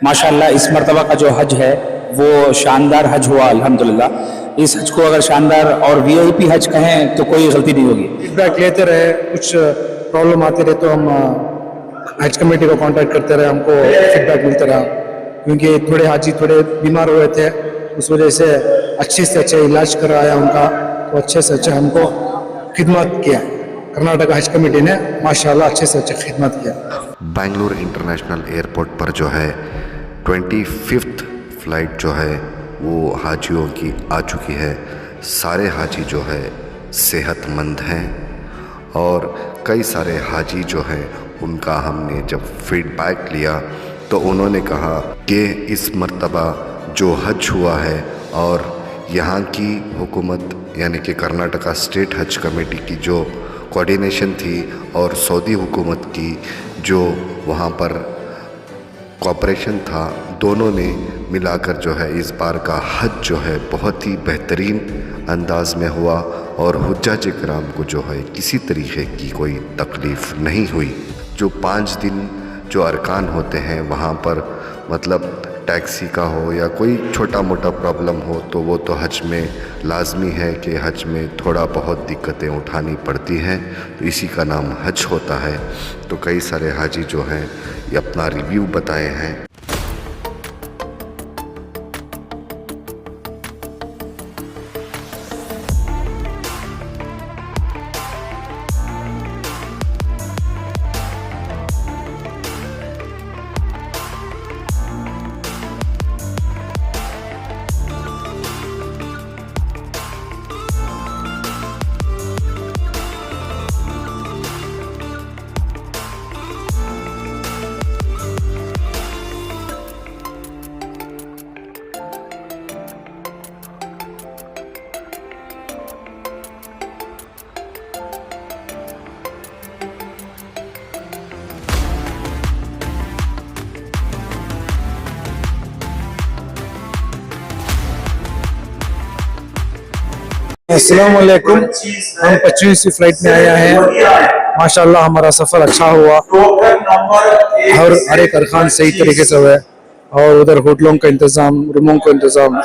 माशाल्लाह इस मरतबा का जो हज है वो शानदार हज हुआ अल्हम्दुलिल्लाह। इस हज को अगर शानदार और वीआईपी हज कहें तो कोई गलती नहीं होगी। फीडबैक लेते रहे, कुछ प्रॉब्लम आती रहे तो हम हज कमेटी को कांटेक्ट करते रहे, हमको फीडबैक मिलते रहा। क्योंकि थोड़े हाजी थोड़े बीमार हुए थे, उस वजह से अच्छे से अच्छे इलाज कराया उनका, तो अच्छे से अच्छे हमको खिदमत किया। कर्नाटक हज कमेटी ने माशाल्लाह अच्छे से अच्छे खिदमत किया। बेंगलुरु इंटरनेशनल एयरपोर्ट पर जो है 25th फ्लाइट जो है वो हाजियों की आ चुकी है। सारे हाजी जो है सेहतमंद हैं और कई सारे हाजी जो हैं उनका हमने जब फीडबैक लिया तो उन्होंने कहा कि इस मर्तबा जो हज हुआ है और यहाँ की हुकूमत यानी कि कर्नाटका स्टेट हज कमेटी की जो कोऑर्डिनेशन थी और सऊदी हुकूमत की जो वहाँ पर कोऑपरेशन था, दोनों ने मिलाकर जो है इस बार का हज जो है बहुत ही बेहतरीन अंदाज में हुआ और हुज्जाज किराम को जो है किसी तरीके की कोई तकलीफ़ नहीं हुई। जो 5 दिन जो अरकान होते हैं वहाँ पर मतलब टैक्सी का हो या कोई छोटा मोटा प्रॉब्लम हो तो वो तो हज में लाजमी है कि हज में थोड़ा बहुत दिक्कतें उठानी पड़ती हैं, तो इसी का नाम हज होता है। तो कई सारे हाजी जो हैं ये अपना रिव्यू बताए हैं। अस्सलाम वालेकुम। हम 25वीं फ्लाइट में आया है। माशाल्लाह हमारा सफ़र अच्छा हुआ और हर एक अरकान सही तरीके से हुए और उधर होटलों का इंतज़ाम, रूमों का इंतज़ाम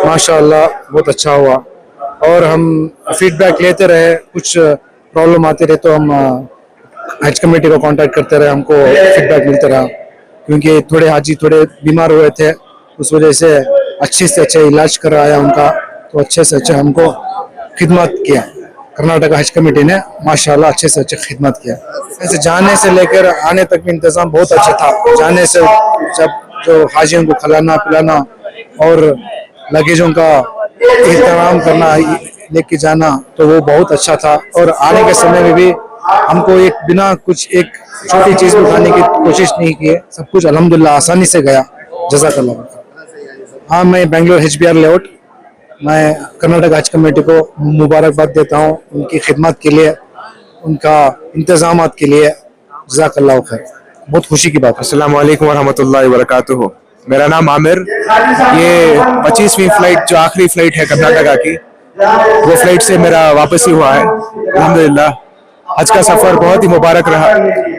माशाल्लाह बहुत अच्छा हुआ। और हम फीडबैक लेते रहे, कुछ प्रॉब्लम आती रहे तो हम हज कमेटी को कांटेक्ट करते रहे, हमको फीडबैक मिलते रहा। क्योंकि थोड़े हाजी थोड़े बीमार हुए थे, उस वजह से अच्छे इलाज कराया उनका, तो अच्छे से अच्छे हमको खिदमत किया। कर्नाटक हज कमेटी ने माशाल्लाह अच्छे से अच्छे खिदमत किया। ऐसे जाने से लेकर आने तक भी इंतज़ाम बहुत अच्छा था। जाने से जब जो हाजियों को खिलाना पिलाना और लगेजों का एहतराम करना, लेके जाना, तो वो बहुत अच्छा था। और आने के समय में भी हमको एक बिना कुछ एक छोटी चीज़ उठाने की कोशिश नहीं की, सब कुछ अल्हम्दुलिल्लाह आसानी से गया। जज़ाकल्लाह। हाँ, मैं बेंगलुरु HBR लेआउट, मैं कर्नाटक हज कमेटी को मुबारकबाद देता हूँ उनकी खिदमत के लिए, उनका इंतज़ामात के लिए। जज़ाकल्लाह खैर, बहुत खुशी की बात है। अस्सलाम वालेकुम वरहमतुल्लाहि वबरकातुहू। मेरा नाम आमिर। ये 25वीं फ्लाइट जो आखिरी फ्लाइट है कर्नाटका की, वो फ्लाइट से मेरा वापसी हुआ है अल्हम्दुलिल्लाह। हज का सफ़र बहुत ही मुबारक रहा,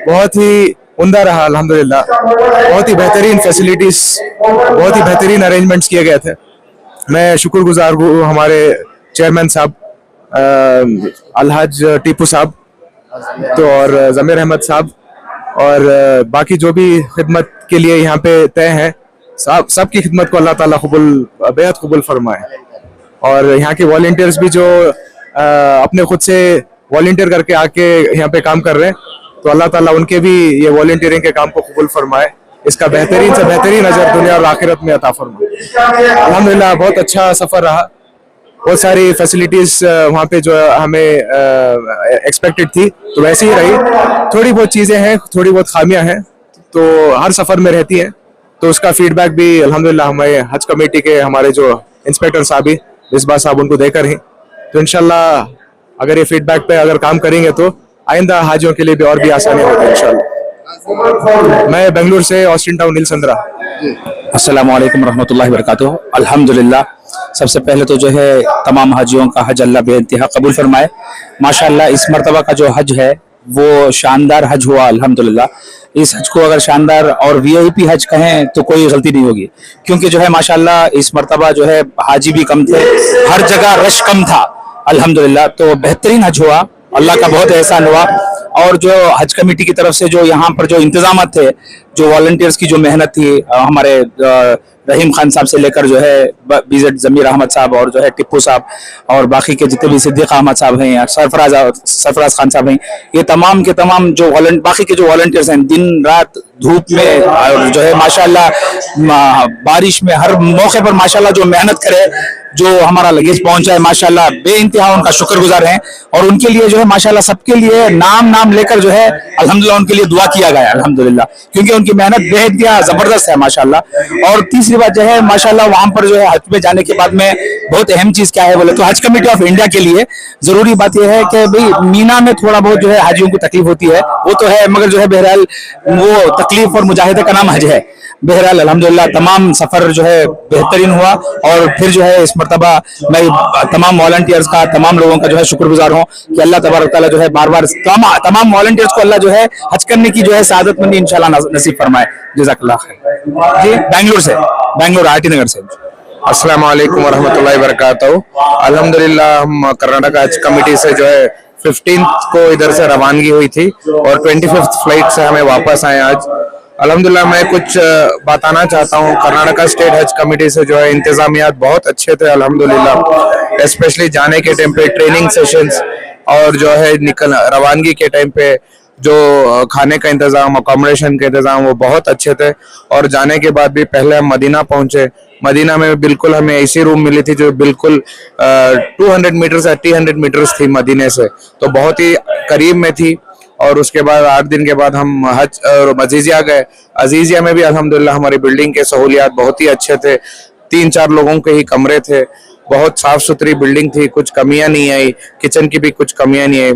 बहुत ही उम्दा रहा अल्हम्दुलिल्लाह। बहुत ही बेहतरीन फैसिलिटीज़, बहुत ही बेहतरीन अरेंजमेंट्स किए गए थे। मैं शुक्रगुजार हूँ हमारे चेयरमैन साहब अलहाज टीपू साहब तो और ज़मीर अहमद साहब और बाकी जो भी खिदमत के लिए यहाँ पे तय हैं, सब की खिदमत को अल्लाह ताला बेहद कबूल फरमाए। और यहाँ के वॉलंटियर्स भी जो अपने खुद से वॉलंटियर करके आके यहाँ पे काम कर रहे हैं, तो अल्लाह ताला उनके भी ये वॉलंटियरिंग के काम को कबूल फरमाए। इसका बेहतरीन से बेहतरीन अजर दुनिया और आखिरत में अता फरमाए। अल्हम्दुलिल्लाह बहुत अच्छा सफ़र रहा। बहुत सारी फैसिलिटीज़ वहाँ पे जो हमें एक्सपेक्टेड थी तो वैसे ही रही। थोड़ी बहुत चीज़ें हैं, थोड़ी बहुत खामियां हैं, तो हर सफ़र में रहती हैं। तो उसका फीडबैक भी अल्हम्दुलिल्लाह हमें हज कमेटी के हमारे जो इंस्पेक्टर साहब ही मिसबा साहब उनको देकर ही, तो इंशाल्लाह अगर ये फीडबैक पे अगर काम करेंगे तो आइंदा हाजियों के लिए भी और भी आसानी होगी इंशाल्लाह। मैं बेंगलुरु से ऑस्टिन टाउन नीलसंद्रा। अस्सलामु अलैकुम रहमतुल्लाहि वबरकातुहू। अल्हम्दुलिल्लाह, सबसे पहले तो जो है तमाम हाजियों का हज अल्लाह बेइंतहा कबूल फरमाए। माशाअल्लाह इस मरतबा का जो हज है वो शानदार हज हुआ अल्हम्दुलिल्लाह। इस हज को अगर शानदार और वीआईपी हज कहें तो कोई गलती नहीं होगी, क्योंकि जो है माशाल्लाह इस मर्तबा जो है हाजी भी कम थे, हर जगह रश कम था अल्हम्दुलिल्लाह। तो बेहतरीन हज हुआ, अल्लाह का बहुत एहसान हुआ। और जो हज कमेटी की तरफ से जो यहाँ पर जो इंतजाम थे, जो वॉलंटियर्स की जो मेहनत थी, हमारे रहीम खान साहब से लेकर जो है बीजेड जमीर अहमद साहब और जो है टिप्पू साहब और बाकी के जितने भी सिद्दीक अहमद साहब हैं, सरफराज खान साहब हैं, ये तमाम के तमाम जो बाकी के जो वॉलंटियर्स हैं, दिन रात धूप में और जो है माशाल्लाह बारिश में हर मौके पर माशाल्लाह जो मेहनत करे, जो हमारा लगेज पहुंचा है, माशाल्लाह बेइंतहा उनका शुक्रगुजार हैं। और उनके लिए जो है माशाल्लाह सबके लिए नाम लेकर जो है अल्हम्दुलिल्लाह उनके लिए दुआ किया गया अल्हम्दुलिल्लाह, क्योंकि उनकी मेहनत बेहद जबरदस्त है माशाल्लाह। और तीसरी बात जो है माशाल्लाह वहां पर जो है हज में जाने के बाद में बहुत अहम चीज क्या है बोले तो हज कमेटी ऑफ इंडिया के लिए जरूरी बात यह है कि भाई मीना में थोड़ा बहुत जो है हाजियों को तकलीफ होती है, वो तो है, मगर जो है बहरहाल वो तकलीफ और मुजाहिदे का नाम हज है। बहरहाल अल्हम्दुलिल्लाह तमाम सफर जो है बेहतरीन हुआ। और फिर जो है इस मर्तबा मैं तमाम वॉलंटियर्स का, तमाम लोगों का जो है शुक्रगुजार हूँ कि अल्लाह तबारक तआला जो है बार बार तमाम वॉलंटियर्स को अल्लाह जो है हज करने की जो है सादतमंदी इंशाल्लाह नसीब फरमाए। जज़ाकल्लाह खैर। जी बैंगलोर आरटी नगर से। अस्सलाम वालेकुम वरहमतुल्लाहि वबरकातुहू। अल्हम्दुलिल्लाह हम कर्नाटक हज कमेटी से जो है 15 को इधर से रवानगी हुई थी और 25th फ्लाइट से हमें वापस आए आज। अल्हम्दुलिल्लाह मैं कुछ बताना चाहता हूँ। कर्नाटका स्टेट हज कमेटी से जो है इंतजामियात बहुत अच्छे थे अल्हम्दुलिल्लाह, स्पेशली जाने के टाइम पे ट्रेनिंग सेशंस और जो है रवानगी के टाइम पे जो खाने का इंतजाम, अकोमोडेशन का इंतजाम वो बहुत अच्छे थे। और जाने के बाद भी पहले हम मदीना पहुंचे, मदीना में बिल्कुल हमें ऐसी रूम मिली थी जो बिल्कुल 200 मीटर्स या 300 मीटर्स थी मदीने से, तो बहुत ही करीब में थी। और उसके बाद 8 दिन के बाद हम हज और अजीजिया गए। अजीजिया में भी अल्हम्दुलिल्लाह हमारी बिल्डिंग के सहूलियात बहुत ही अच्छे थे, 3-4 लोगों के ही कमरे थे, बहुत साफ सुथरी बिल्डिंग थी, कुछ कमियां नहीं आई, किचन की भी कुछ कमियां नहीं आई।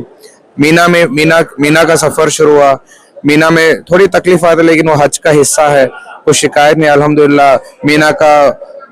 मीना का सफर शुरू हुआ। मीना में थोड़ी तकलीफ आती, लेकिन वो हज का हिस्सा है, कुछ शिकायत नहीं अल्हम्दुलिल्लाह।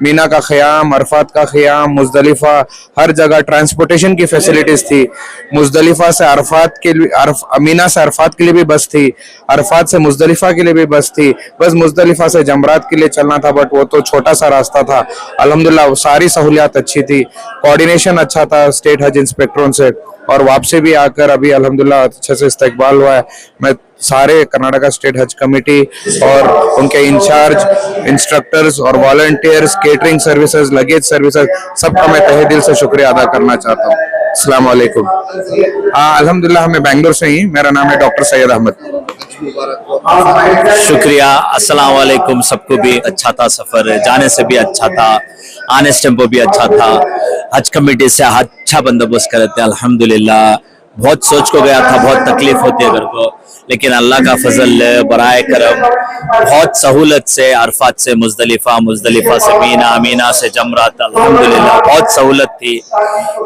मीना का ख़याम, अरफात का ख़याम, मुज़दलिफ़ा, हर जगह ट्रांसपोर्टेशन की फैसिलिटीज थी। मुज़दलिफ़ा से अरफात के लिए, मीना से अरफात के लिए भी बस थी, अरफात से मुज़दलिफ़ा के लिए भी बस थी। बस मुज़दलिफ़ा से जमरात के लिए चलना था, बट वो तो छोटा सा रास्ता था। अल्हम्दुलिल्लाह सारी सहूलियात अच्छी थी, कोऑर्डिनेशन अच्छा था स्टेट हज इंस्पेक्टरों से। और वापसी भी आकर अभी अल्हम्दुलिल्लाह अच्छे से इस्तकबाल हुआ है। मैं सारे कर्नाटका स्टेट हज कमेटी और उनके इंचार्ज, इंस्ट्रक्टर्स और volunteers, catering services, luggage services, सबका मैं तहे दिल से शुक्रिया अदा करना चाहता हूँ। अस्सलाम वालेकुम। अल्हम्दुलिल्लाह मैं बेंगलोर से ही, मेरा नाम है डॉक्टर सैयद अहमद। शुक्रिया। अस्सलाम वालेकुम। सबको भी अच्छा था, सफर जाने से भी अच्छा था, आने से टेम्पो भी अच्छा था। हज कमेटी से अच्छा बंदोबस्त करे थे अल्हम्दुलिल्लाह। बहुत सोच को गया था, बहुत तकलीफ होती है घर को, लेकिन अल्लाह का फजल बराए करम बहुत सहूलत से अरफात से मुज़दलिफ़ा, मुज़दलिफ़ा से मीना, मीना से जमरात, अल्हम्दुलिल्लाह बहुत सहूलत थी।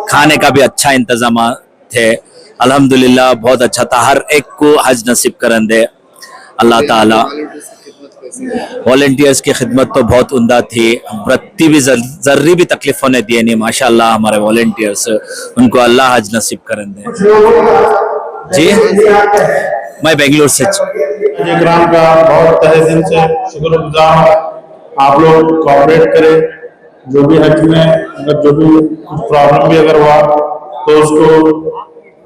खाने का भी अच्छा इंतजाम थे अल्हम्दुलिल्लाह, बहुत अच्छा था। हर एक को हज नसीब करन दे अल्लाह ताला। वॉलंटियर्स की खिदमत तो बहुत उम्दा थी, रत्ती भी जर्री भी तकलीफ होने दिए नहीं माशाल्लाह हमारे वॉलंटियर्स, उनको अल्लाह हज नसीब करन दे। जी मैं बेंगलोर से इकराम का बहुत तहे दिल से शुक्रगुजार हूं। आप लोग कोऑपरेट करें, जो भी हज में अगर जो भी कुछ प्रॉब्लम भी अगर हुआ तो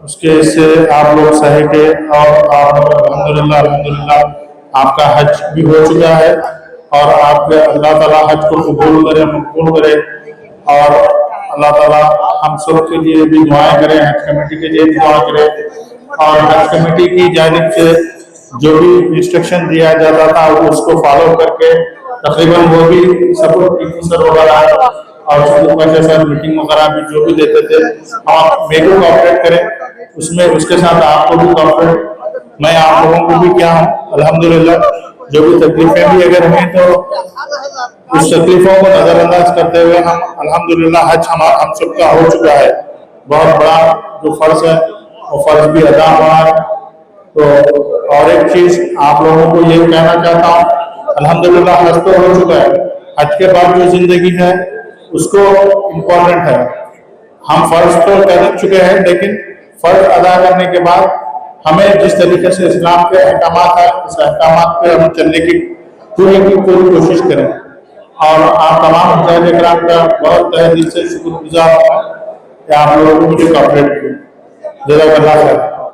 उसके से आप लोग सहे के, और अल्हम्दुलिल्लाह आपका हज भी हो चुका है और आपके अल्लाह ताला हज को कबूल करे, मकबूल करे। और अल्लाह ताला हम सब के लिए भी दुआएं करें, हज कमेटी के लिए भी दुआ करें। और हज कमेटी की जानिब से जो भी इंस्ट्रक्शन दिया जाता था उसको फॉलो करके तकरीबन वो भी सब सर वगैरह और सर मीटिंग वगैरह भी जो भी देते थे, आप मेरे को कोऑपरेट करें उसमें, उसके साथ आपको भी कोऑपरेट, मैं आप लोगों को भी क्या हूँ अल्हम्दुलिल्लाह। जो भी तकलीफें भी अगर हुई तो उस तकलीफों को नजरअंदाज करते हुए हम अल्हम्दुलिल्लाह हज हम सबका हो चुका है। बहुत बड़ा जो फर्ज है वो फर्ज भी अदा हुआ है। तो और एक चीज आप लोगों को ये कहना चाहता हूँ, अल्हम्दुलिल्लाह हज तो हो चुका है, हज के बाद जो जिंदगी है उसको इम्पोर्टेंट है। हम फर्ज तो कर चुके हैं, लेकिन फर्ज अदा करने के बाद हमें जिस तरीके से इस्लाम के अहकामात है इस अहकामात पे हम चलने की पूरी कोशिश करें। और आप तमाम मुजाहिद इकराम का बहुत तहे दिल से शुक्रगुजार हूं कि आप लोगों ने मुझे कॉपरेट किया। जज़ाकल्लाह खैर।